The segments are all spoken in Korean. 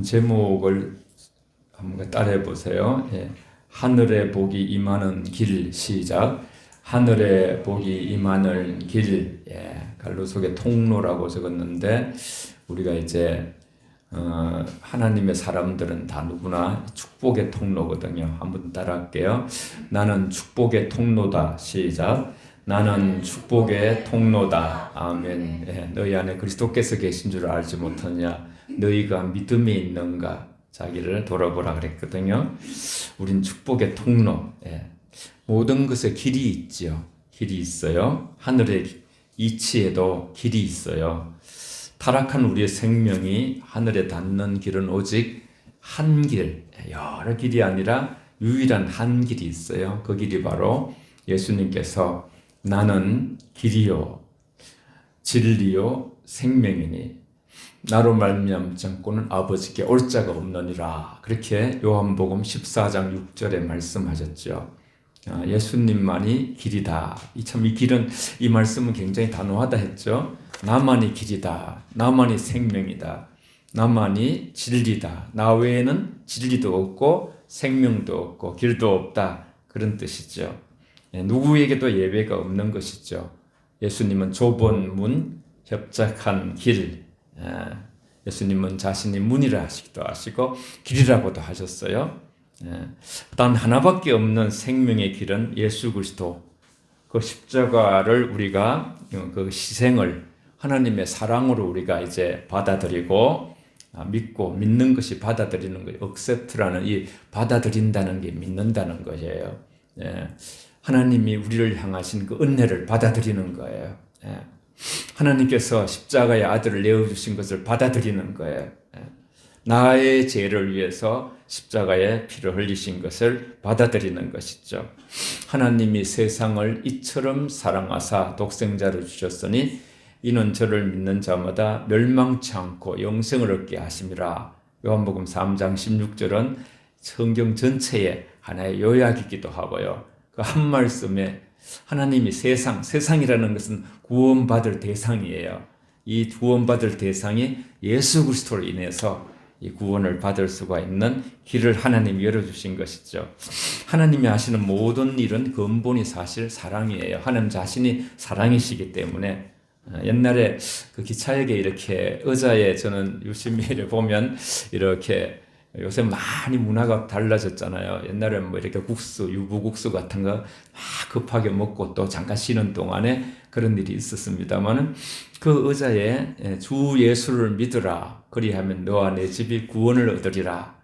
제목을 한번 따라해 보세요. 예. 하늘의 복이 임하는 길. 시작. 하늘의 복이 임하는 길. 예. 갈로 속에 통로라고 적었는데 우리가 이제 하나님의 사람들은 다 누구나 축복의 통로거든요. 한번 따라할게요. 나는 축복의 통로다. 시작. 나는 축복의 통로다. 아멘. 예, 너희 안에 그리스도께서 계신 줄 알지 못하냐? 너희가 믿음이 있는가? 자기를 돌아보라 그랬거든요. 우린 축복의 통로. 예. 모든 것에 길이 있지요. 길이 있어요. 하늘의 이치에도 길이 있어요. 타락한 우리의 생명이 하늘에 닿는 길은 오직 한 길, 여러 길이 아니라 유일한 한 길이 있어요. 그 길이 바로 예수님께서 나는 길이요 진리요 생명이니 나로 말미암지 않고는 아버지께 올 자가 없느니라. 그렇게 요한복음 14장 6절에 말씀하셨죠. 예수님만이 길이다. 참 이 길은, 이 말씀은 굉장히 단호하다 했죠. 나만이 길이다. 나만이 생명이다. 나만이 진리다. 나 외에는 진리도 없고 생명도 없고 길도 없다. 그런 뜻이죠. 누구에게도 예외가 없는 것이죠. 예수님은 좁은 문, 협착한 길. 예수님은 자신이 문이라 하시기도 하시고 길이라고도 하셨어요. 단 하나밖에 없는 생명의 길은 예수 그리스도. 그 십자가를 우리가 그 희생을 하나님의 사랑으로 우리가 이제 받아들이고 믿고 믿는 것이 받아들이는 거예요. accept라는 이 받아들인다는 게 믿는다는 거예요. 하나님이 우리를 향하신 그 은혜를 받아들이는 거예요. 하나님께서 십자가의 아들을 내어주신 것을 받아들이는 거예요. 나의 죄를 위해서 십자가에 피를 흘리신 것을 받아들이는 것이죠. 하나님이 세상을 이처럼 사랑하사 독생자를 주셨으니 이는 저를 믿는 자마다 멸망치 않고 영생을 얻게 하심이라. 요한복음 3장 16절은 성경 전체의 하나의 요약이기도 하고요. 그 한 말씀에 하나님이 세상이라는 것은 구원받을 대상이에요. 이 구원받을 대상이 예수 그리스도로 인해서 이 구원을 받을 수가 있는 길을 하나님이 열어주신 것이죠. 하나님이 하시는 모든 일은 근본이 사실 사랑이에요. 하나님 자신이 사랑이시기 때문에 옛날에 그 기차역에 이렇게 의자에 저는 유심히 보면 이렇게 요새 많이 문화가 달라졌잖아요. 옛날에는 뭐 이렇게 국수, 유부국수 같은 거 막 급하게 먹고 또 잠깐 쉬는 동안에 그런 일이 있었습니다만은 그 의자에 주 예수를 믿으라. 그리하면 너와 내 집이 구원을 얻으리라.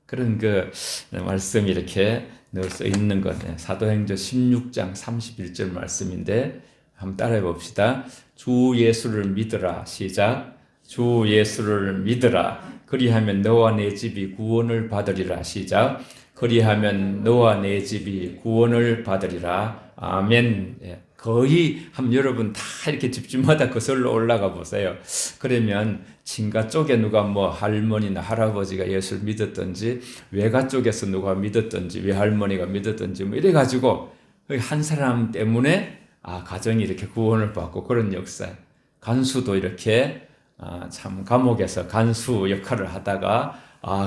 그런 그 말씀이 이렇게 넣어서 있는 것. 사도행전 16장 31절 말씀인데 한번 따라해 봅시다. 주 예수를 믿으라. 시작. 주 예수를 믿으라. 그리하면 너와 내 집이 구원을 받으리라. 시작. 그리하면 너와 내 집이 구원을 받으리라. 아멘. 거의 여러분 다 이렇게 집집마다 거슬러 올라가 보세요. 그러면 친가 쪽에 누가 뭐 할머니나 할아버지가 예수를 믿었던지, 외가 쪽에서 누가 믿었던지, 외할머니가 믿었던지 뭐 이래가지고 한 사람 때문에 가정이 이렇게 구원을 받고 그런 역사. 간수도 이렇게 참 감옥에서 간수 역할을 하다가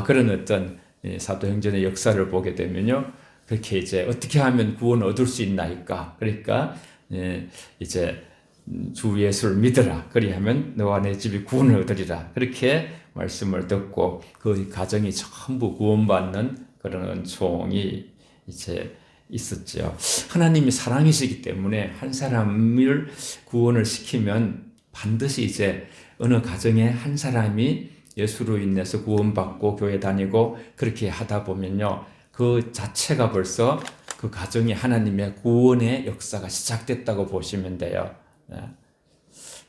그런 어떤 사도행전의 역사를 보게 되면요, 그렇게 이제 어떻게 하면 구원을 얻을 수 있나이까. 그러니까 이제 주 예수를 믿으라. 그리하면 너와 내 집이 구원을 얻으리라. 그렇게 말씀을 듣고 그 가정이 전부 구원받는 그런 은총이 이제 있었죠. 하나님이 사랑이시기 때문에 한 사람을 구원을 시키면 반드시 이제 어느 가정에 한 사람이 예수로 인해서 구원받고 교회 다니고 그렇게 하다 보면요, 그 자체가 벌써 그 가정이 하나님의 구원의 역사가 시작됐다고 보시면 돼요.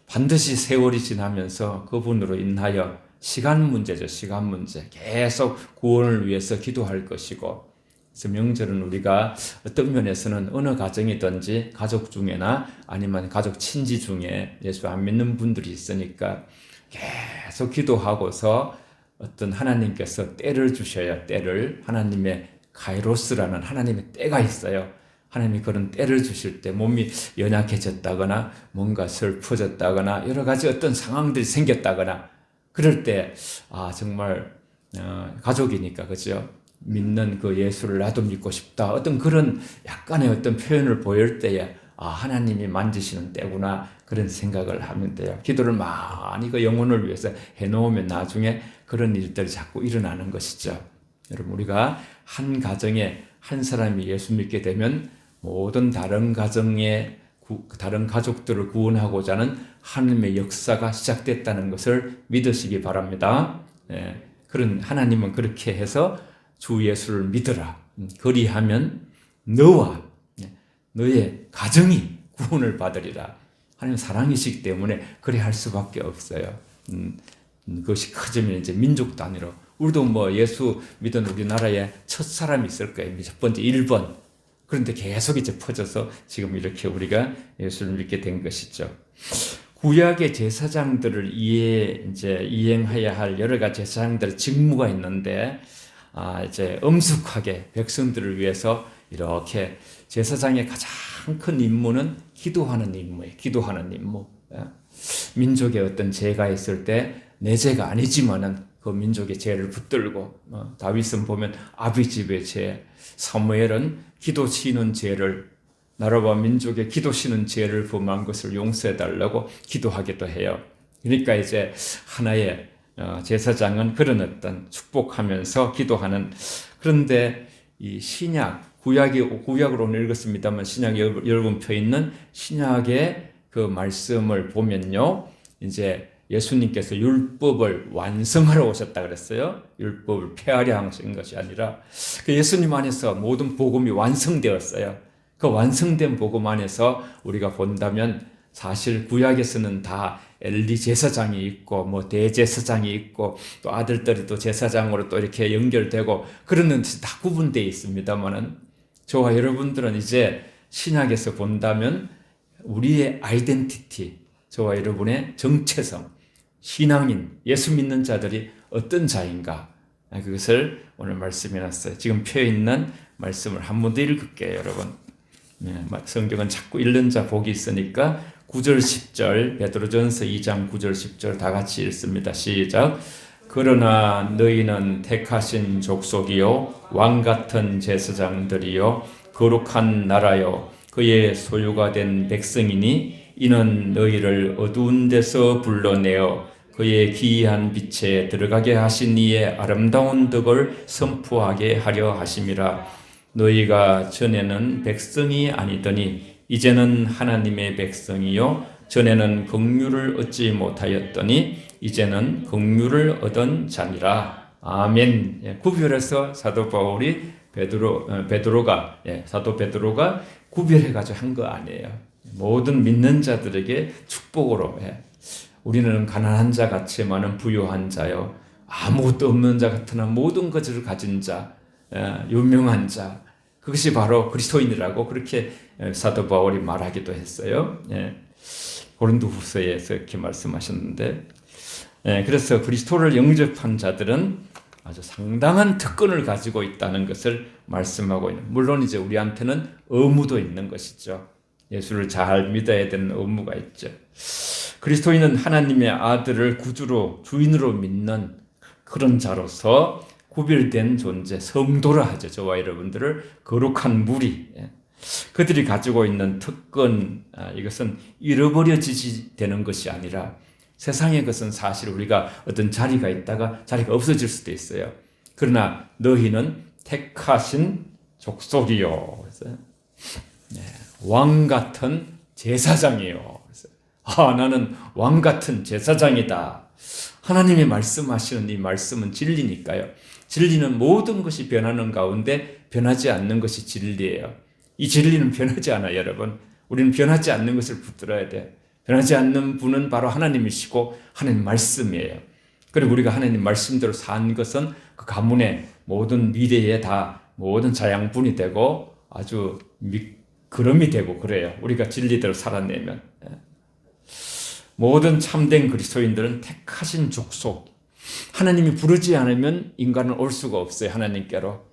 반드시 세월이 지나면서 그분으로 인하여 시간 문제죠. 시간 문제. 계속 구원을 위해서 기도할 것이고, 그래서 명절은 우리가 어떤 면에서는 어느 가정이든지 가족 중에나 아니면 가족 친지 중에 예수 안 믿는 분들이 있으니까 계속 기도하고서 어떤 하나님께서 때를 주셔야 때를, 하나님의 카이로스라는 하나님의 때가 있어요. 하나님이 그런 때를 주실 때 몸이 연약해졌다거나 뭔가 슬퍼졌다거나 여러 가지 어떤 상황들이 생겼다거나 그럴 때 정말 가족이니까 그죠? 믿는 그 예수를 나도 믿고 싶다. 어떤 그런 약간의 어떤 표현을 보일 때에 하나님이 만지시는 때구나 그런 생각을 하면 돼요. 기도를 많이 그 영혼을 위해서 해놓으면 나중에 그런 일들이 자꾸 일어나는 것이죠. 여러분 우리가 한 가정에 한 사람이 예수 믿게 되면 모든 다른 가정의 다른 가족들을 구원하고자 하는 하나님의 역사가 시작됐다는 것을 믿으시기 바랍니다. 그런 하나님은 그렇게 해서 주 예수를 믿으라. 그리하면 너와 너의 가정이 구원을 받으리라. 하나님 사랑이시기 때문에 그리 할 수밖에 없어요. 그것이 커지면 이제 민족 단위로 우리도 뭐 예수 믿은 우리나라에 첫 사람이 있을 거예요. 첫 번째 1번. 그런데 계속 이제 퍼져서 지금 이렇게 우리가 예수를 믿게 된 것이죠. 구약의 제사장들을 이행해야 할 여러 가지 제사장들의 직무가 있는데, 이제 엄숙하게 백성들을 위해서 이렇게 제사장의 가장 큰 임무는 기도하는 임무예요. 기도하는 임무. 민족의 어떤 죄가 있을 때 내 죄가 아니지만은 그 민족의 죄를 붙들고, 다윗은 보면 아비집의 죄, 사무엘은 기도 치는 죄를 나라와 민족의 기도 치는 죄를 범한 것을 용서해 달라고 기도하기도 해요. 그러니까 이제 하나의 제사장은 그런 어떤 축복하면서 기도하는. 그런데 이 신약 구약으로 오늘 읽었습니다만 신약 여러분 펴 있는 신약의 그 말씀을 보면요, 이제 예수님께서 율법을 완성하러 오셨다 그랬어요. 율법을 폐하려 하신 것이 아니라 그 예수님 안에서 모든 복음이 완성되었어요. 그 완성된 복음 안에서 우리가 본다면 사실 구약에서는 다 엘리 제사장이 있고 뭐 대제사장이 있고 또 아들들이 또 제사장으로 또 이렇게 연결되고 그러는 다 구분되어 있습니다만은 저와 여러분들은 이제 신약에서 본다면 우리의 아이덴티티, 저와 여러분의 정체성, 신앙인, 예수 믿는 자들이 어떤 자인가, 그것을 오늘 말씀해 놨어요. 지금 펴 있는 말씀을 한 번 더 읽을게요, 여러분. 성경은 자꾸 읽는 자 복이 있으니까 9절 10절 베드로전서 2장 9절 10절 다 같이 읽습니다. 시작. 그러나 너희는 택하신 족속이요 왕 같은 제사장들이요 거룩한 나라요 그의 소유가 된 백성이니 이는 너희를 어두운 데서 불러내어 그의 기이한 빛에 들어가게 하신 이의 아름다운 덕을 선포하게 하려 하심이라. 너희가 전에는 백성이 아니더니 이제는 하나님의 백성이요 전에는 긍휼을 얻지 못하였더니 이제는 긍휼을 얻은 자니라. 아멘. 구별해서 사도 바울이 사도 베드로가 구별해가지고 한 거 아니에요. 모든 믿는 자들에게 축복으로. 우리는 가난한 자 같지만은 부유한 자요. 아무것도 없는 자 같으나 모든 것을 가진 자, 유명한 자. 그것이 바로 그리스도인이라고 그렇게 사도 바울이 말하기도 했어요. 고린도후서에서 이렇게 말씀하셨는데, 그래서 그리스도를 영접한 자들은 아주 상당한 특권을 가지고 있다는 것을 말씀하고 있는. 물론 이제 우리한테는 의무도 있는 것이죠. 예수를 잘 믿어야 되는 의무가 있죠. 그리스도인은 하나님의 아들을 구주로 주인으로 믿는 그런 자로서 구별된 존재, 성도라 하죠. 저와 여러분들을 거룩한 무리, 그들이 가지고 있는 특권, 이것은 잃어버려지지 되는 것이 아니라 세상의 것은 사실 우리가 어떤 자리가 있다가 자리가 없어질 수도 있어요. 그러나 너희는 택하신 족속이요. 왕 같은 제사장이요. 나는 왕 같은 제사장이다. 하나님이 말씀하시는 이 말씀은 진리니까요. 진리는 모든 것이 변하는 가운데 변하지 않는 것이 진리예요. 이 진리는 변하지 않아요, 여러분. 우리는 변하지 않는 것을 붙들어야 돼. 변하지 않는 분은 바로 하나님이시고 하나님 말씀이에요. 그리고 우리가 하나님 말씀대로 산 것은 그 가문의 모든 미래에 다 모든 자양분이 되고 아주 그름이 되고 그래요. 우리가 진리대로 살아내면. 모든 참된 그리스도인들은 택하신 족속. 하나님이 부르지 않으면 인간은 올 수가 없어요. 하나님께로.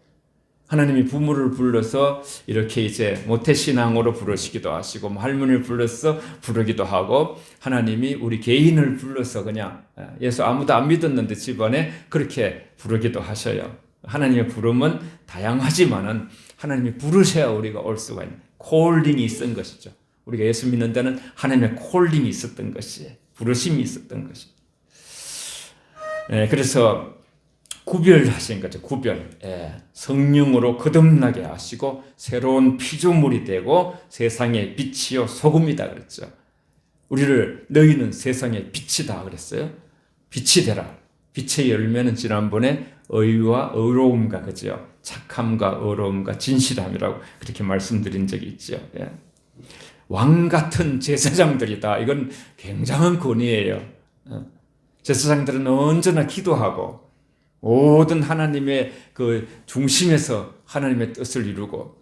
하나님이 부모를 불러서 이렇게 이제 모태신앙으로 부르시기도 하시고, 할머니를 불러서 부르기도 하고, 하나님이 우리 개인을 불러서 그냥 예수 아무도 안 믿었는데 집안에 그렇게 부르기도 하셔요. 하나님의 부름은 다양하지만은 하나님이 부르셔야 우리가 올 수가 있는 콜링이 있었던 것이죠. 우리가 예수 믿는 데는 하나님의 콜링이 있었던 것이, 부르심이 있었던 것이. 그래서 구별하신 거죠. 구별. 성령으로 거듭나게 하시고 새로운 피조물이 되고 세상의 빛이요 소금이다 그랬죠. 우리를 너희는 세상의 빛이다 그랬어요. 빛이 되라. 빛의 열매는 지난번에 의와 의로움과 그죠. 착함과 의로움과 진실함이라고 그렇게 말씀드린 적이 있죠. 왕 같은 제사장들이다. 이건 굉장한 권위예요. 제사장들은 언제나 기도하고 모든 하나님의 그 중심에서 하나님의 뜻을 이루고,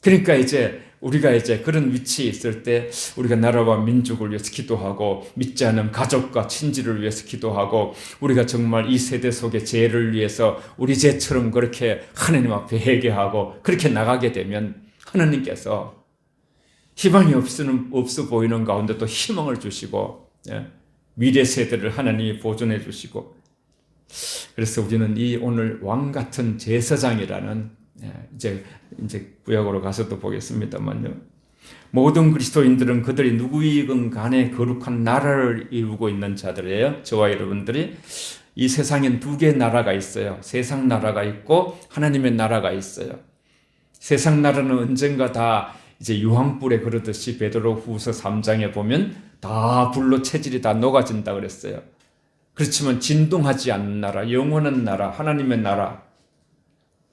그러니까 이제 우리가 이제 그런 위치에 있을 때 우리가 나라와 민족을 위해서 기도하고, 믿지 않는 가족과 친지를 위해서 기도하고, 우리가 정말 이 세대 속의 죄를 위해서 우리 죄처럼 그렇게 하나님 앞에 회개하고 그렇게 나가게 되면 하나님께서 희망이 없어 보이는 가운데 또 희망을 주시고, 미래 세대를 하나님이 보존해 주시고, 그래서 우리는 이 오늘 왕 같은 제사장이라는, 이제 구약으로 가서도 보겠습니다만요. 모든 그리스도인들은 그들이 누구이건 간에 거룩한 나라를 이루고 있는 자들이에요. 저와 여러분들이 이 세상엔 두 개의 나라가 있어요. 세상 나라가 있고 하나님의 나라가 있어요. 세상 나라는 언젠가 다 이제 유황불에 그러듯이 베드로후서 3장에 보면 다 불로 체질이 다 녹아진다 그랬어요. 그렇지만 진동하지 않는 나라, 영원한 나라, 하나님의 나라,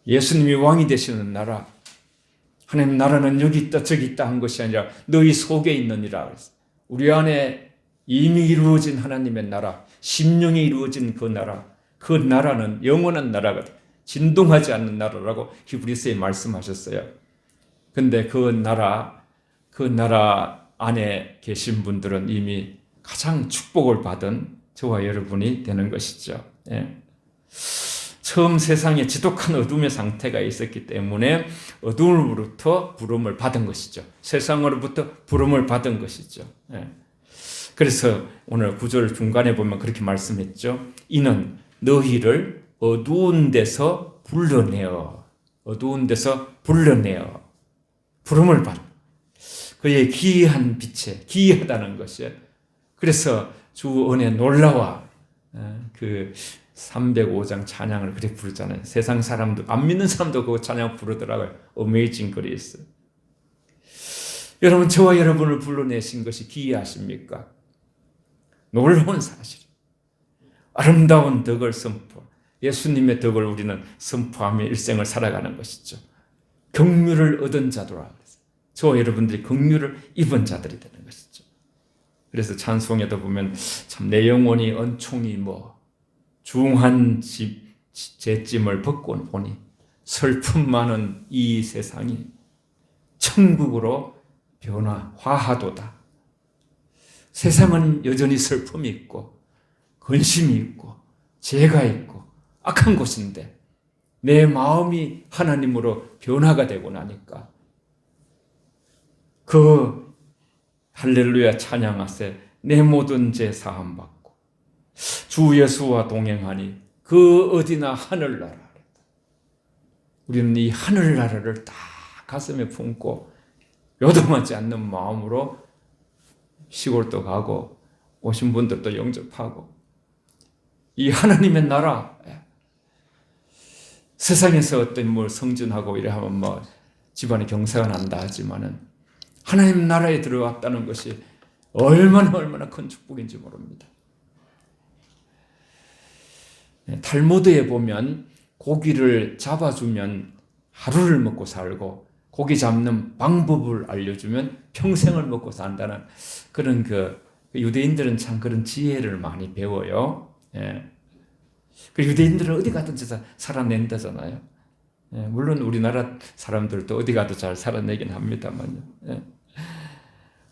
예수님이 왕이 되시는 나라, 하나님 나라는 여기 있다 저기 있다 한 것이 아니라 너희 속에 있느니라 그랬어요. 우리 안에 이미 이루어진 하나님의 나라, 심령이 이루어진 그 나라, 그 나라는 영원한 나라가 진동하지 않는 나라라고 히브리서에 말씀하셨어요. 근데 그 나라 안에 계신 분들은 이미 가장 축복을 받은 저와 여러분이 되는 것이죠. 처음 세상에 지독한 어둠의 상태가 있었기 때문에 어둠으로부터 부름을 받은 것이죠. 세상으로부터 부름을 받은 것이죠. 그래서 오늘 구절 중간에 보면 그렇게 말씀했죠. 이는 너희를 어두운 데서 불러내어 부름을 받. 그의 기이한 빛에 기이하다는 것이에요. 그래서 주 은혜 놀라와 그 305장 찬양을 그렇게 부르잖아요. 세상 사람도 안 믿는 사람도 그 찬양 부르더라고요. Amazing Grace. 여러분, 저와 여러분을 불러내신 것이 기이하십니까? 놀라운 사실. 아름다운 덕을 선포. 예수님의 덕을 우리는 선포하며 일생을 살아가는 것이죠. 긍휼을 얻은 자들아. 저와 여러분들이 긍휼을 입은 자들이 되는 것이죠. 그래서 찬송에도 보면 참 내 영혼이 은총이 중한 죄짐을 벗고 보니 슬픔 많은 이 세상이 천국으로 화하도다. 세상은 여전히 슬픔이 있고 근심이 있고 죄가 있고 악한 곳인데 내 마음이 하나님으로 변화가 되고 나니까 그 할렐루야 찬양하세 내 모든 죄 사함 받고 주 예수와 동행하니 그 어디나 하늘나라. 우리는 이 하늘나라를 딱 가슴에 품고 요동하지 않는 마음으로 시골도 가고 오신 분들도 영접하고 이 하나님의 나라, 세상에서 어떤 성전하고 이래 하면 집안에 경사가 난다 하지만은 하나님 나라에 들어왔다는 것이 얼마나 큰 축복인지 모릅니다. 탈무드에 보면 고기를 잡아주면 하루를 먹고 살고 고기 잡는 방법을 알려주면 평생을 먹고 산다는 그런 유대인들은 참 그런 지혜를 많이 배워요. 그 유대인들은 어디 가든지 살아낸다잖아요. 물론 우리나라 사람들도 어디 가도 잘 살아내긴 합니다만요.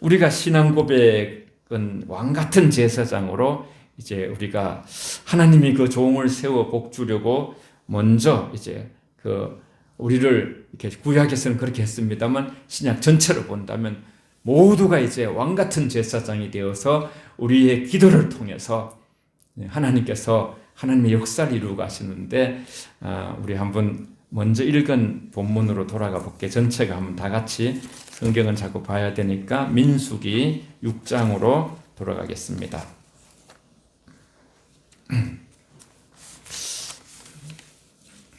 우리가 신앙 고백은 왕 같은 제사장으로 이제 우리가 하나님이 그 종을 세워 복 주려고 먼저 이제 그 우리를 이렇게 구약에서는 그렇게 했습니다만 신약 전체로 본다면 모두가 이제 왕 같은 제사장이 되어서 우리의 기도를 통해서 하나님께서 하나님의 역사를 이루어 가시는데, 우리 한번 먼저 읽은 본문으로 돌아가 볼게요. 전체가 한번 다 같이, 성경은 자꾸 봐야 되니까 민수기 6장으로 돌아가겠습니다.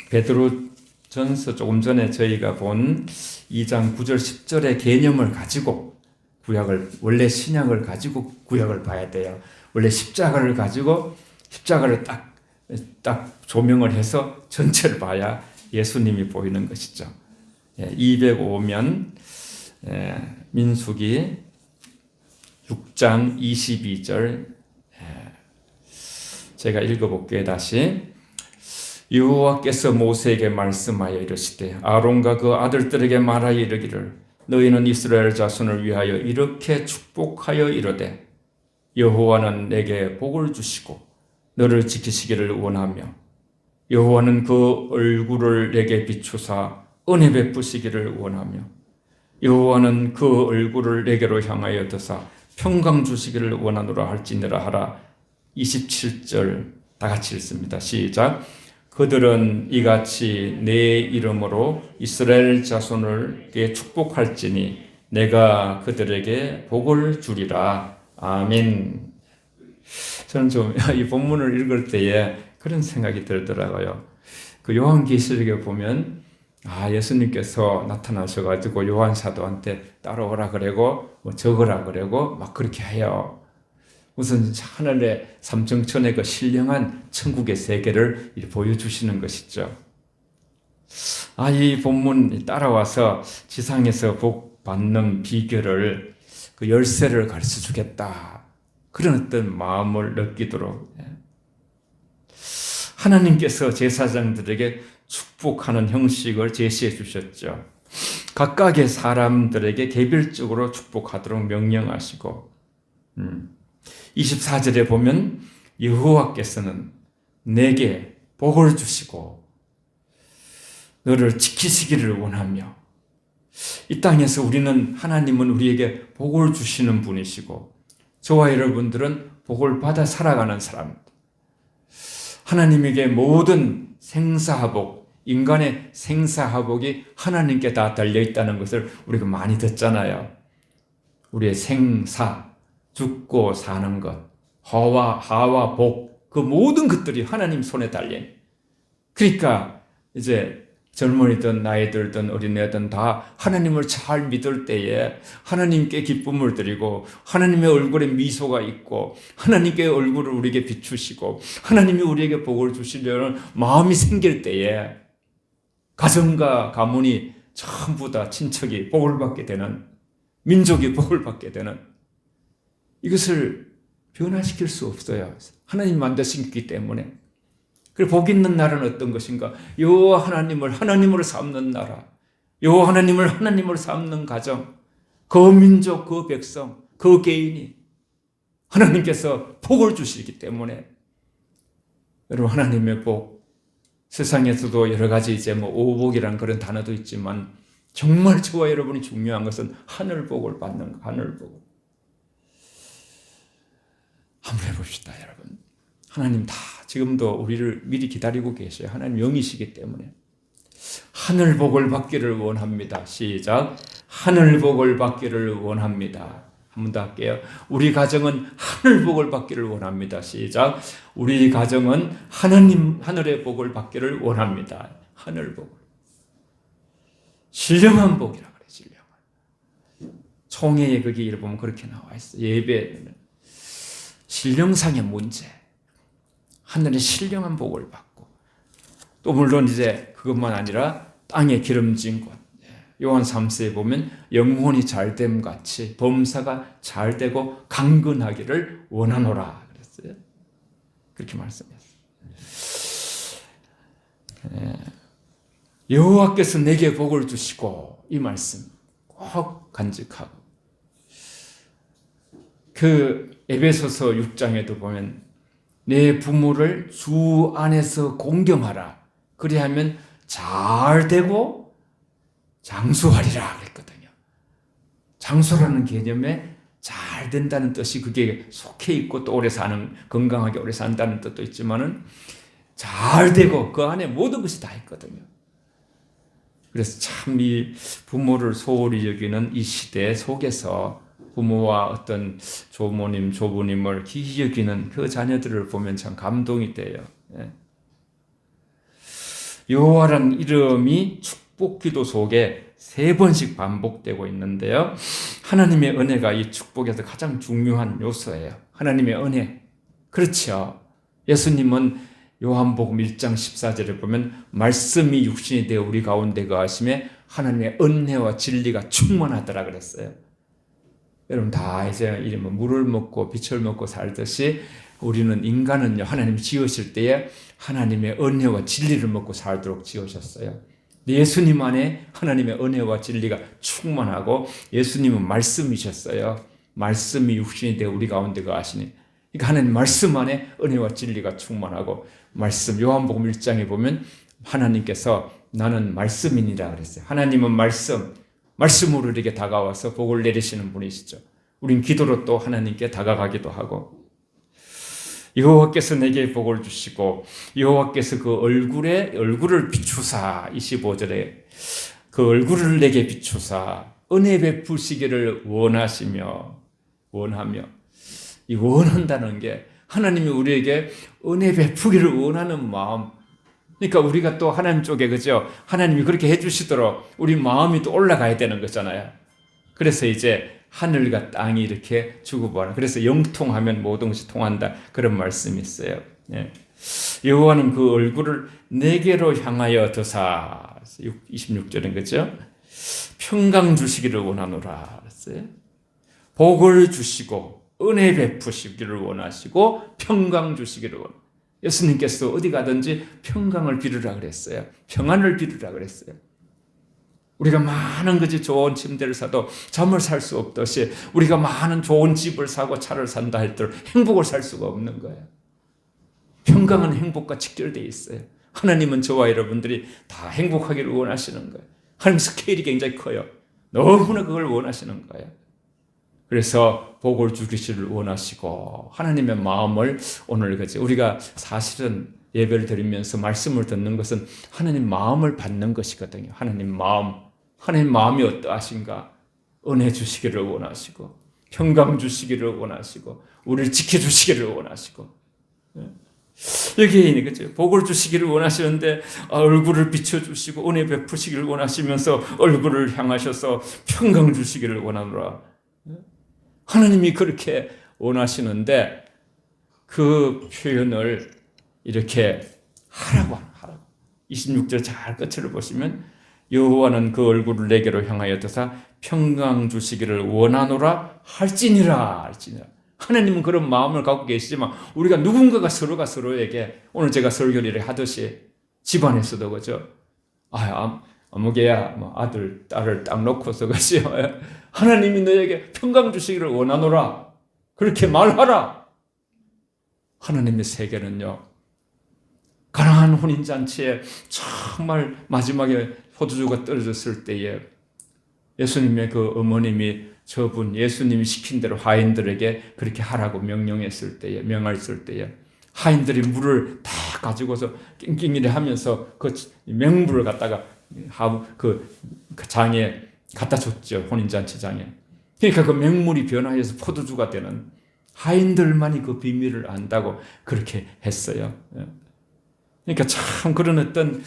베드로전서 조금 전에 저희가 본 2장 9절 10절의 개념을 가지고 구약을, 원래 신약을 가지고 구약을 봐야 돼요. 원래 십자가를 가지고 십자가를 딱 조명을 해서 전체를 봐야 예수님이 보이는 것이죠. 205면 민수기 6장 22절 제가 읽어볼게요. 다시. 여호와께서 모세에게 말씀하여 이르시되 아론과 그 아들들에게 말하여 이르기를 너희는 이스라엘 자손을 위하여 이렇게 축복하여 이르되 여호와는 내게 복을 주시고 너를 지키시기를 원하며 여호와는 그 얼굴을 내게 비추사 은혜 베푸시기를 원하며 여호와는 그 얼굴을 내게로 향하여 드사 평강 주시기를 원하노라 할지니라 하라. 27절 다 같이 읽습니다. 시작. 그들은 이같이 내 이름으로 이스라엘 자손을 축복할지니 내가 그들에게 복을 주리라. 아멘. 저는 좀 이 본문을 읽을 때에 그런 생각이 들더라고요. 그 요한계시록에 보면 예수님께서 나타나셔가지고 요한 사도한테 따라오라 그러고 적으라 그러고 막 그렇게 해요. 우선 하늘의 삼정천의 그 신령한 천국의 세계를 보여주시는 것이죠. 이 본문 따라와서 지상에서 복 받는 비결을, 그 열쇠를 가르쳐 주겠다. 그런 어떤 마음을 느끼도록 하나님께서 제사장들에게 축복하는 형식을 제시해 주셨죠. 각각의 사람들에게 개별적으로 축복하도록 명령하시고 24절에 보면 여호와께서는 내게 복을 주시고 너를 지키시기를 원하며, 이 땅에서 하나님은 우리에게 복을 주시는 분이시고 저와 여러분들은 복을 받아 살아가는 사람입니다. 하나님에게 모든 생사화복, 인간의 생사화복이 하나님께 다 달려있다는 것을 우리가 많이 듣잖아요. 우리의 생사, 죽고 사는 것, 하와 복, 그 모든 것들이 하나님 손에 달린. 그러니까 이제 젊은이든 나이 들든 어린애든 다 하나님을 잘 믿을 때에 하나님께 기쁨을 드리고 하나님의 얼굴에 미소가 있고 하나님께 얼굴을 우리에게 비추시고 하나님이 우리에게 복을 주시려는 마음이 생길 때에 가정과 가문이 전부 다 친척이 복을 받게 되는, 민족이 복을 받게 되는, 이것을 변화시킬 수 없어요. 하나님 만드셨기 때문에. 그리고 복 있는 나라는 어떤 것인가? 여호와 하나님을 하나님으로 삼는 나라, 여호와 하나님을 하나님으로 삼는 가정, 그 민족, 그 백성, 그 개인이 하나님께서 복을 주시기 때문에, 여러분, 하나님의 복, 세상에서도 여러 가지 이제 오복이라는 그런 단어도 있지만 정말 저와 여러분이 중요한 것은 하늘복을 받는 거, 하늘복. 한번 해봅시다, 여러분. 하나님 다 지금도 우리를 미리 기다리고 계셔요. 하나님 영이시기 때문에. 하늘복을 받기를 원합니다. 시작. 하늘복을 받기를 원합니다. 한 번 더 할게요. 우리 가정은 하늘복을 받기를 원합니다. 시작. 우리 가정은 하늘의 복을 받기를 원합니다. 하늘복을. 신령한 복이라 그래, 신령한. 총회에 거기 보면 그렇게 나와 있어. 예배는 신령상의 문제. 하늘의 신령한 복을 받고, 또 물론 이제 그것만 아니라 땅에 기름진 것, 요한 3세에 보면 영혼이 잘됨 같이 범사가 잘되고 강건하기를 원하노라 그랬어요. 그렇게 말씀했어요. 여호와께서 내게 복을 주시고, 이 말씀 꼭 간직하고, 그 에베소서 6장에도 보면 내 부모를 주 안에서 공경하라. 그리하면 잘 되고 장수하리라 그랬거든요. 장수라는 개념에 잘 된다는 뜻이 그게 속해 있고 또 오래 사는, 건강하게 오래 산다는 뜻도 있지만은 잘 되고 그 안에 모든 것이 다 있거든요. 그래서 참 이 부모를 소홀히 여기는 이 시대 속에서 부모와 어떤 조모님, 조부님을 기히 여기는 그 자녀들을 보면 참 감동이 돼요. 여호와라는 이름이 축복기도 속에 3번씩 반복되고 있는데요. 하나님의 은혜가 이 축복에서 가장 중요한 요소예요. 하나님의 은혜. 그렇죠. 예수님은 요한복음 1장 14절에 보면 말씀이 육신이 되어 우리 가운데 거하심에 하나님의 은혜와 진리가 충만하더라 그랬어요. 여러분 다 이제 이러면 물을 먹고 빛을 먹고 살듯이 우리는 인간은요, 하나님 지으실 때에 하나님의 은혜와 진리를 먹고 살도록 지으셨어요. 예수님 안에 하나님의 은혜와 진리가 충만하고 예수님은 말씀이셨어요. 말씀이 육신이 되어 우리 가운데 거하시니, 그러니까 하나님 말씀 안에 은혜와 진리가 충만하고, 말씀 요한복음 1장에 보면 하나님께서 나는 말씀이니라 그랬어요. 하나님은 말씀으로 우리에게 다가와서 복을 내리시는 분이시죠. 우린 기도로 또 하나님께 다가가기도 하고, 여호와께서 내게 복을 주시고 여호와께서 그 얼굴을 비추사, 25절에 그 얼굴을 내게 비추사 은혜 베푸시기를 원하며, 이 원한다는 게 하나님이 우리에게 은혜 베푸기를 원하는 마음. 그러니까 우리가 또 하나님 쪽에, 그죠? 하나님이 그렇게 해주시도록 우리 마음이 또 올라가야 되는 거잖아요. 그래서 이제 하늘과 땅이 이렇게 주고받는, 그래서 영통하면 모든 것이 통한다, 그런 말씀이 있어요. 여호와는 그 얼굴을 내게로 향하여 드사, 26절인 거죠. 평강 주시기를 원하노라 그랬어요. 복을 주시고 은혜 베푸시기를 원하시고 평강 주시기를 원하시고, 예수님께서 어디 가든지 평강을 비르라 그랬어요. 평안을 비르라 그랬어요. 우리가 많은 것이 좋은 침대를 사도 잠을 살 수 없듯이 우리가 많은 좋은 집을 사고 차를 산다 할때 행복을 살 수가 없는 거예요. 평강은 행복과 직결되어 있어요. 하나님은 저와 여러분들이 다 행복하기를 원하시는 거예요. 하나님 스케일이 굉장히 커요. 너무나 그걸 원하시는 거예요. 그래서 복을 주시기를 원하시고, 하나님의 마음을 오늘, 그치? 우리가 사실은 예배를 드리면서 말씀을 듣는 것은 하나님 마음을 받는 것이거든요. 하나님 마음이 어떠하신가? 은혜 주시기를 원하시고, 평강 주시기를 원하시고, 우리를 지켜주시기를 원하시고, 여기에 있는 거죠. 복을 주시기를 원하시는데 얼굴을 비춰주시고 은혜 베푸시기를 원하시면서 얼굴을 향하셔서 평강 주시기를 원하노라. 하나님이 그렇게 원하시는데 그 표현을 이렇게 하라고. 26절 잘 끝을 보시면 여호와는 그 얼굴을 내게로 향하여 드사 평강 주시기를 원하노라 할지니라. 하나님은 그런 마음을 갖고 계시지만 우리가 누군가가 서로가 서로에게, 오늘 제가 설교를 하듯이 집안에서도 그죠? 아무개야 뭐 아들 딸을 딱 놓고서 그죠? 하나님이 너에게 평강 주시기를 원하노라, 그렇게 말하라. 하나님의 세계는요, 가난한 혼인잔치에 정말 마지막에 포도주가 떨어졌을 때에 예수님의 그 어머님이 저분 예수님이 시킨 대로 하인들에게 그렇게 하라고 명령했을 때에 하인들이 물을 다 가지고서 낑낑이를 하면서 그 맹물을 갖다가 그 장에 갖다 줬죠. 혼인잔치장에. 그러니까 그 맹물이 변화해서 포도주가 되는, 하인들만이 그 비밀을 안다고 그렇게 했어요. 그러니까 참 그런 어떤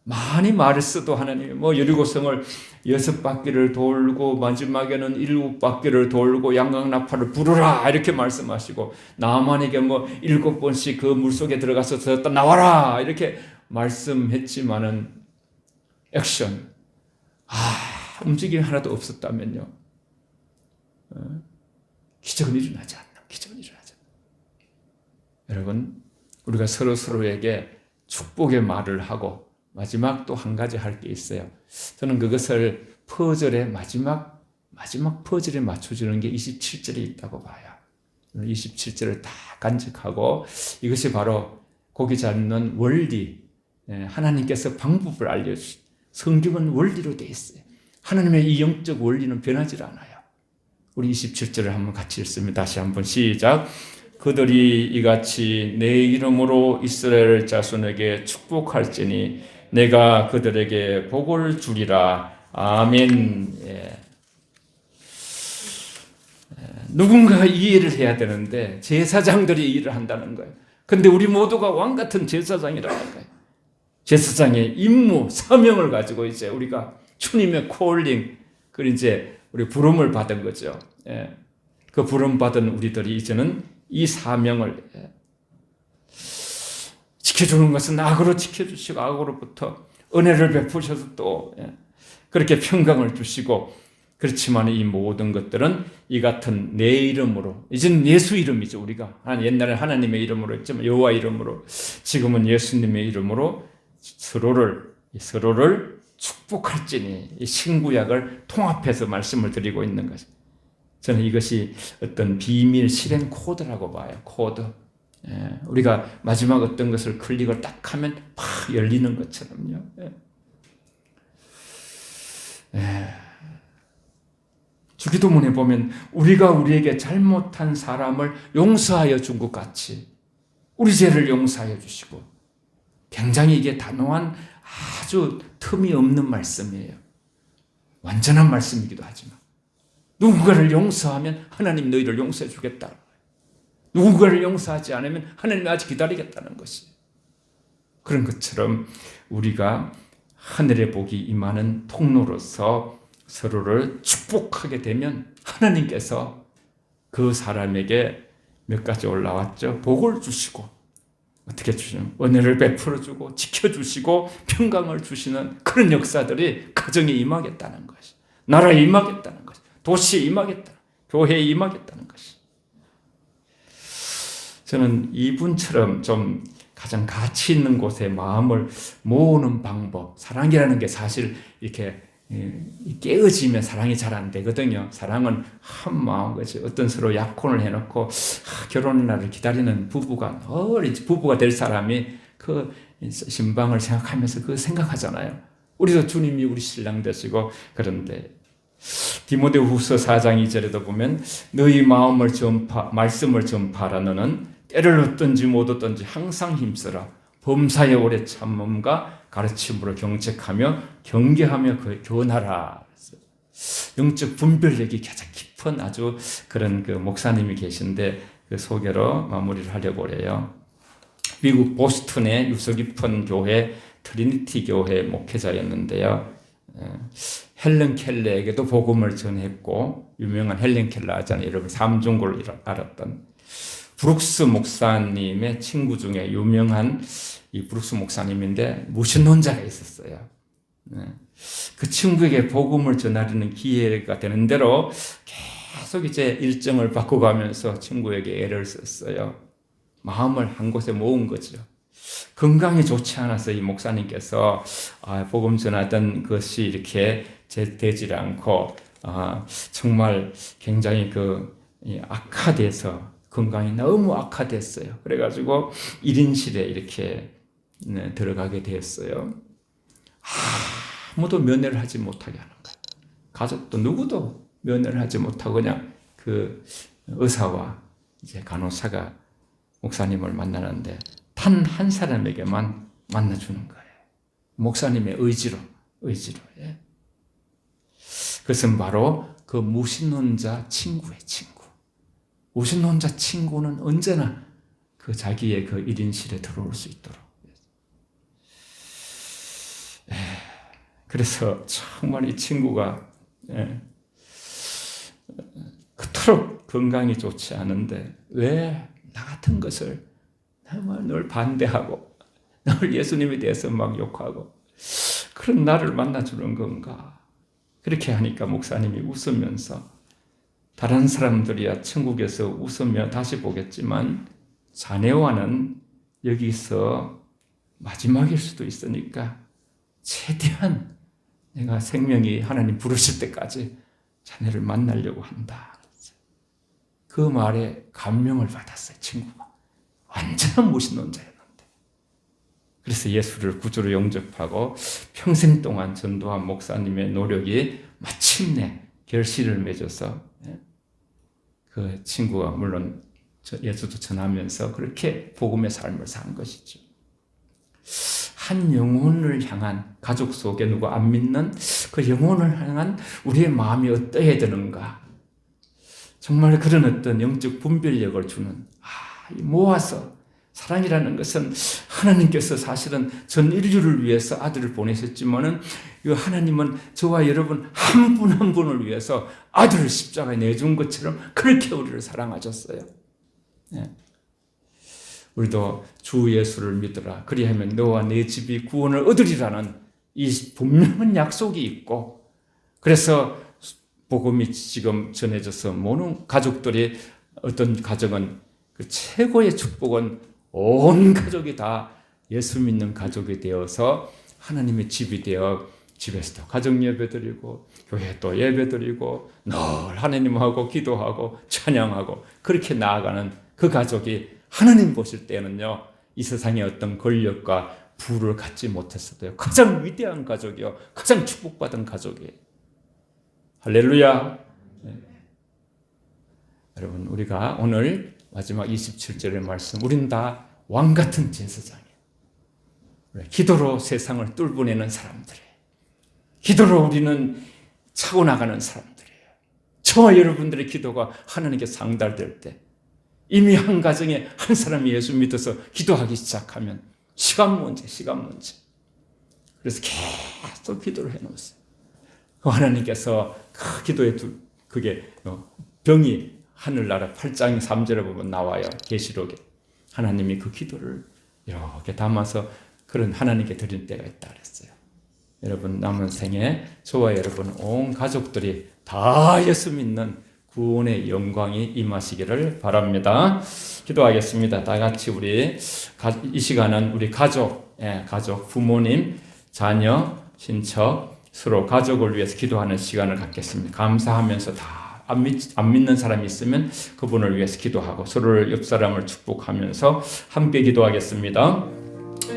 많이 말했어도 하나님이 뭐 여리고성을 6바퀴를 돌고 마지막에는 7바퀴를 돌고 양강나팔을 부르라 이렇게 말씀하시고, 나만에게 뭐 7번씩 그 물속에 들어가서 더 나와라 이렇게 말씀했지만은 액션, 움직임이 하나도 없었다면요, 기적은 일어나지 않나. 여러분, 우리가 서로에게 축복의 말을 하고 마지막 또 한 가지 할 게 있어요. 저는 그것을 퍼즐의 마지막 퍼즐에 맞춰주는 게 27절에 있다고 봐요. 27절을 다 간직하고, 이것이 바로 고기 잡는 원리, 하나님께서 방법을 알려주시. 성경은 원리로 되어 있어요. 하나님의 이 영적 원리는 변하지 않아요. 우리 27절을 한번 같이 읽습니다. 다시 한번 시작. 그들이 이같이 내 이름으로 이스라엘 자손에게 축복할지니 내가 그들에게 복을 주리라. 아멘. 누군가가 이 일을 해야 되는데 제사장들이 이 일을 한다는 거예요. 근데 우리 모두가 왕 같은 제사장이라는 거예요. 제사장의 임무, 사명을 가지고 이제 우리가 주님의 콜링, 그 이제 우리 부름을 받은 거죠. 그 부름 받은 우리들이 이제는 이 사명을 지켜주는 것은 악으로 지켜주시고 악으로부터 은혜를 베푸셔서 또 그렇게 평강을 주시고, 그렇지만 이 모든 것들은 이 같은 내 이름으로, 이제는 예수 이름이죠. 우리가 옛날에 하나님의 이름으로 했지만 여호와 이름으로, 지금은 예수님의 이름으로 서로를 축복할지니, 이 신구약을 통합해서 말씀을 드리고 있는 것이죠. 저는 이것이 어떤 비밀 실행 코드라고 봐요. 코드. 우리가 마지막 어떤 것을 클릭을 딱 하면 팍 열리는 것처럼요. 주기도문에 보면 우리가 우리에게 잘못한 사람을 용서하여 준 것 같이 우리 죄를 용서하여 주시고, 굉장히 이게 단호한 아주 틈이 없는 말씀이에요. 완전한 말씀이기도 하지만, 누군가를 용서하면 하나님 너희를 용서해 주겠다. 누군가를 용서하지 않으면 하나님이 아직 기다리겠다는 것이, 그런 것처럼 우리가 하늘의 복이 임하는 통로로서 서로를 축복하게 되면 하나님께서 그 사람에게 몇 가지 올라왔죠. 복을 주시고, 어떻게 주시면 은혜를 베풀어 주고 지켜주시고 평강을 주시는 그런 역사들이 가정에 임하겠다는 것이, 나라에 임하겠다는 것이, 도시에 임하겠다, 교회에 임하겠다는 것이. 저는 이분처럼 좀 가장 가치 있는 곳에 마음을 모으는 방법, 사랑이라는 게 사실 이렇게 깨어지면 사랑이 잘 안 되거든요. 사랑은 한 마음 거지. 어떤 서로 약혼을 해놓고 결혼의 날을 기다리는 부부가, 부부가 될 사람이 그 신방을 생각하면서 그 생각하잖아요. 우리도 주님이 우리 신랑 되시고. 그런데 디모데후서 4장 2절에도 보면 너희 말씀을 전파하라. 너는 때를 얻든지 못 얻든지 항상 힘쓰라. 범사에 오래 참음과 가르침으로 경책하며 경계하며 교훈하라. 영적 분별력이 가장 깊은 아주 그런 그 목사님이 계신데, 그 소개로 마무리를 하려고 해요. 미국 보스턴의 유서 깊은 교회 트리니티 교회 목회자였는데요. 헬렌 켈러에게도 복음을 전했고, 유명한 헬렌 켈러 아잖아요. 여러분 삼중고를 알았던 브룩스 목사님의 친구 중에 유명한 이 브룩스 목사님인데 무신론자가 있었어요. 그 친구에게 복음을 전하려는 기회가 되는 대로 계속 이제 일정을 바꿔가면서 친구에게 애를 썼어요. 마음을 한 곳에 모은 거죠. 건강이 좋지 않아서 이 목사님께서 복음 전하던 것이 이렇게 되질 않고 정말 굉장히 악화돼서 건강이 너무 악화됐어요. 그래가지고 1인실에 이렇게 들어가게 되었어요. 아무도 면회를 하지 못하게 하는 거예요. 가족도 누구도 면회를 하지 못하고 그냥 그 의사와 이제 간호사가 목사님을 만나는데 단 한 사람에게만 만나주는 거예요. 목사님의 의지로. 예. 그것은 바로 그 무신론자 친구의 친구. 무신론자 친구는 언제나 그 자기의 그 1인실에 들어올 수 있도록. 그래서 정말 이 친구가 그토록 건강이 좋지 않은데 왜 나 같은 것을 늘 반대하고 늘 예수님에 대해서 막 욕하고 그런 나를 만나주는 건가. 그렇게 하니까 목사님이 웃으면서, 다른 사람들이야 천국에서 웃으며 다시 보겠지만 자네와는 여기서 마지막일 수도 있으니까 최대한 내가 생명이 하나님 부르실 때까지 자네를 만나려고 한다. 그 말에 감명을 받았어요. 친구가 완전한 무신론자였는데. 그래서 예수를 구주로 영접하고 평생 동안 전도한 목사님의 노력이 마침내 결실을 맺어서 그 친구가 물론 예수도 전하면서 그렇게 복음의 삶을 산 것이죠. 한 영혼을 향한 가족 속에 누구 안 믿는 그 영혼을 향한 우리의 마음이 어떠해야 되는가. 정말 그런 어떤 영적 분별력을 주는 모아서 사랑이라는 것은 하나님께서 사실은 전 인류를 위해서 아들을 보내셨지만은 하나님은 저와 여러분 한 분 한 분을 위해서 아들을 십자가에 내준 것처럼 그렇게 우리를 사랑하셨어요. 네. 우리도 주 예수를 믿으라. 그리하면 너와 네 집이 구원을 얻으리라는 이 분명한 약속이 있고, 그래서 복음이 지금 전해져서 모든 가족들이, 어떤 가정은 그 최고의 축복은 온 가족이 다 예수 믿는 가족이 되어서 하나님의 집이 되어 집에서도 가정 예배드리고 교회에 또 예배드리고 늘 하나님하고 기도하고 찬양하고 그렇게 나아가는 그 가족이 하나님 보실 때는요, 이 세상의 어떤 권력과 부를 갖지 못했어도요, 가장 위대한 가족이요, 가장 축복받은 가족이에요. 할렐루야. 네. 여러분, 우리가 오늘 마지막 27절의 말씀, 우린 다 왕같은 제사장이에요. 기도로 세상을 뚫어내는 사람들이에요. 기도로 우리는 차고 나가는 사람들이에요. 저와 여러분들의 기도가 하나님께 상달될 때, 이미 한 가정에 한 사람이 예수 믿어서 기도하기 시작하면 시간 문제. 그래서 계속 기도를 해놓으세요. 하나님께서 그 기도에 그게 병이 하늘나라 8장 3절에 보면 나와요. 계시록에. 하나님이 그 기도를 이렇게 담아서 그런 하나님께 드린 때가 있다 그랬어요. 여러분, 남은 생에 저와 여러분 온 가족들이 다 예수 믿는 구원의 영광이 임하시기를 바랍니다. 기도하겠습니다. 다 같이 우리 이 시간은 우리 가족, 부모님, 자녀, 친척, 서로 가족을 위해서 기도하는 시간을 갖겠습니다. 감사하면서 다 안 믿는 사람이 있으면 그분을 위해서 기도하고 서로를 옆 사람을 축복하면서 함께 기도하겠습니다.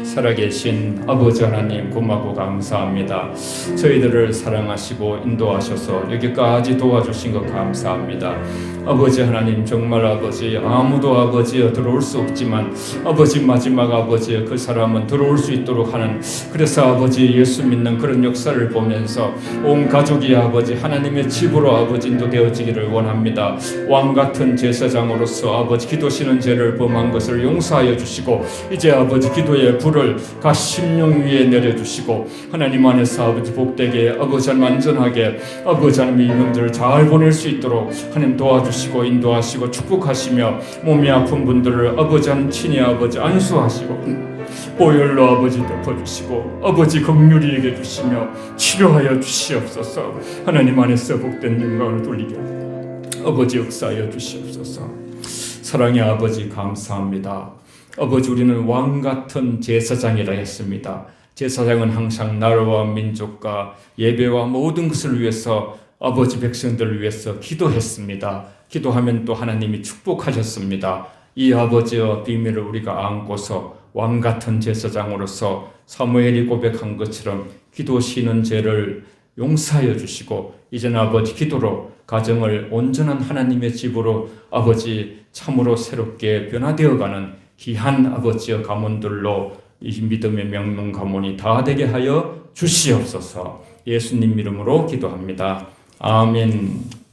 살아계신 아버지 하나님, 고맙고 감사합니다. 저희들을 사랑하시고 인도하셔서 여기까지 도와주신 것 감사합니다. 아버지 하나님, 정말 아버지, 아무도 아버지여 들어올 수 없지만 아버지, 마지막 아버지여 그 사람은 들어올 수 있도록 하는, 그래서 아버지 예수 믿는 그런 역사를 보면서 온 가족이 아버지 하나님의 집으로 아버지 인도되어지기를 원합니다. 왕같은 제사장으로서 아버지 기도시는 죄를 범한 것을 용서하여 주시고, 이제 아버지 기도의 불을 각 심령 위에 내려주시고, 하나님 안에서 아버지 복되게 아버지 하나님 안전하게 아버지 하나님 이놈들을 잘 보낼 수 있도록 하나님 도와주시고 인도하시고 축복하시며, 몸이 아픈 분들을 아버지 하나님 친히 아버지 안수하시고 보혈로 아버지 덮어주시고 아버지 긍휼히 여겨주시며 치료하여 주시옵소서. 하나님 안에서 복된 영광을 돌리게 아버지 역사하여 주시옵소서. 사랑의 아버지 감사합니다. 아버지, 우리는 왕같은 제사장이라 했습니다. 제사장은 항상 나라와 민족과 예배와 모든 것을 위해서 아버지 백성들을 위해서 기도했습니다. 기도하면 또 하나님이 축복하셨습니다. 이 아버지의 비밀을 우리가 안고서 왕같은 제사장으로서 사무엘이 고백한 것처럼 기도시는 죄를 용서하여 주시고, 이제는 아버지 기도로 가정을 온전한 하나님의 집으로 아버지 참으로 새롭게 변화되어가는 귀한 아버지의 가문들로 이 믿음의 명문 가문이 다 되게 하여 주시옵소서. 예수님 이름으로 기도합니다. 아멘.